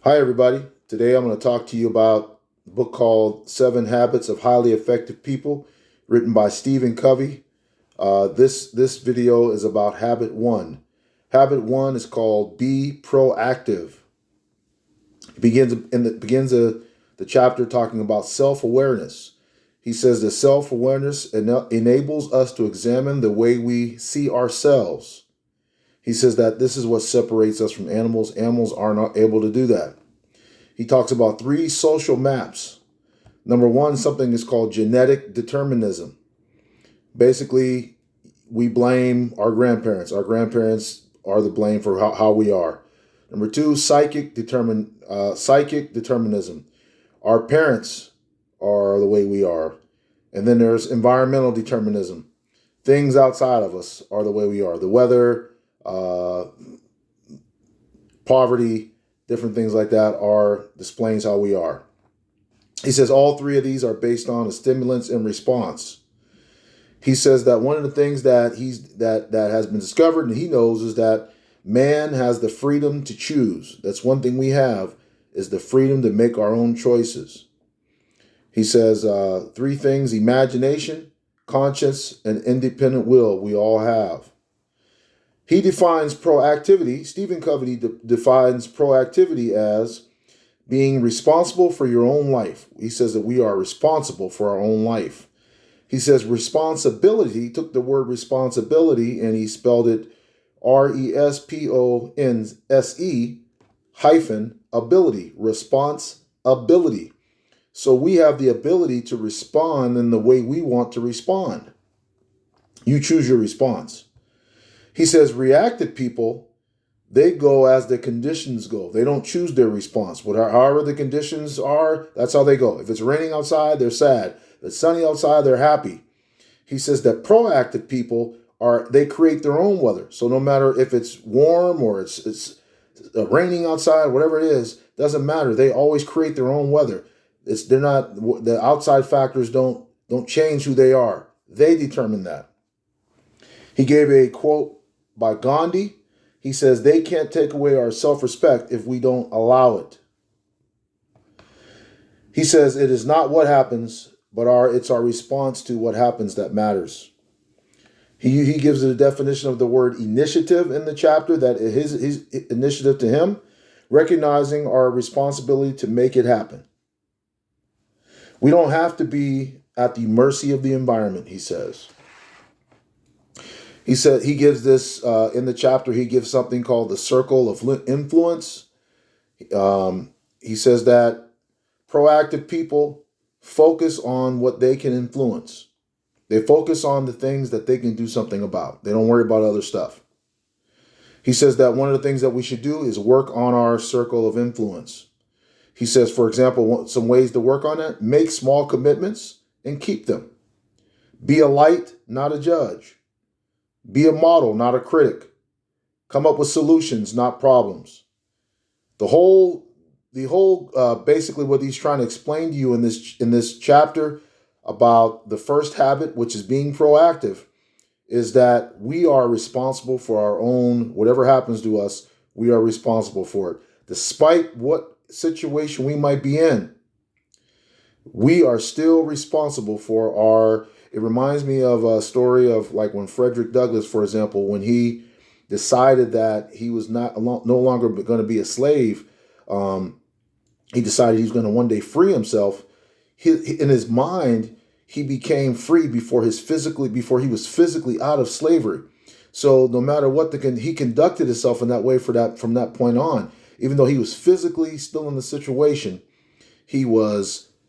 Hi, everybody. Today I'm going to talk to you about a book called 7 Habits of Highly Effective People, written by Stephen Covey. This video is about habit 1. Habit 1 is called Be Proactive. It begins the chapter talking about self-awareness. He says that self-awareness enables us to examine the way we see ourselves. He says that this is what separates us from animals. Animals are not able to do that. He talks about 3 social maps. Number 1, something is called genetic determinism. Basically, we blame our grandparents. Our grandparents are the blame for how we are. Number 2, psychic determinism. Our parents are the way we are. And then there's environmental determinism. Things outside of us are the way we are. The weather, poverty, different things like that are displays how we are. He says all 3 of these are based on a stimulus and response. He says that one of the things that that has been discovered and he knows is that man has the freedom to choose. That's one thing we have, is the freedom to make our own choices. He says 3 things: imagination, conscience, and independent will we all have. He defines proactivity. Stephen Covey defines proactivity as being responsible for your own life. He says that we are responsible for our own life. He says responsibility, he took the word responsibility and he spelled it RESPONSE-ability, responsibility. So we have the ability to respond in the way we want to respond. You choose your response. He says reactive people, they go as the conditions go. They don't choose their response. However the conditions are, that's how they go. If it's raining outside, they're sad. If it's sunny outside, they're happy. He says that proactive people they create their own weather. So no matter if it's warm or it's raining outside, whatever it is, doesn't matter. They always create their own weather. The outside factors don't change who they are. They determine that. He gave a quote by Gandhi. He says, they can't take away our self-respect if we don't allow it. He says, it is not what happens, but it's our response to what happens that matters. He gives a definition of the word initiative in the chapter, that his initiative to him, recognizing our responsibility to make it happen. We don't have to be at the mercy of the environment, he says. He said he gives this in the chapter. He gives something called the circle of influence. He says that proactive people focus on what they can influence. They focus on the things that they can do something about. They don't worry about other stuff. He says that one of the things that we should do is work on our circle of influence. He says, for example, some ways to work on that: make small commitments and keep them. Be a light, not a judge. Be a model, not a critic. Come up with solutions, not problems. The whole basically what he's trying to explain to you in this chapter about the first habit, which is being proactive, is that we are responsible for our own, whatever happens to us, we are responsible for it. Despite what situation we might be in, we are still responsible for our. It reminds me of a story of like when Frederick Douglass, for example, when he decided that he was no longer going to be a slave, he decided he was going to one day free himself. In his mind, he became free before he was physically out of slavery. So no matter what, he conducted himself in that way from that point on. Even though he was physically still in the situation, his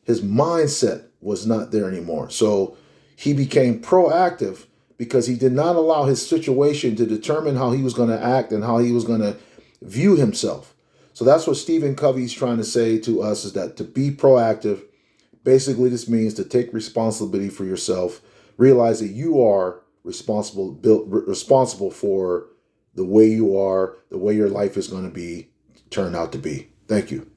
mindset was not there anymore. So he became proactive because he did not allow his situation to determine how he was going to act and how he was going to view himself. So that's what Stephen Covey is trying to say to us, is that to be proactive, basically this means to take responsibility for yourself, realize that you are responsible for the way you are, the way your life is going to be turned out to be. Thank you.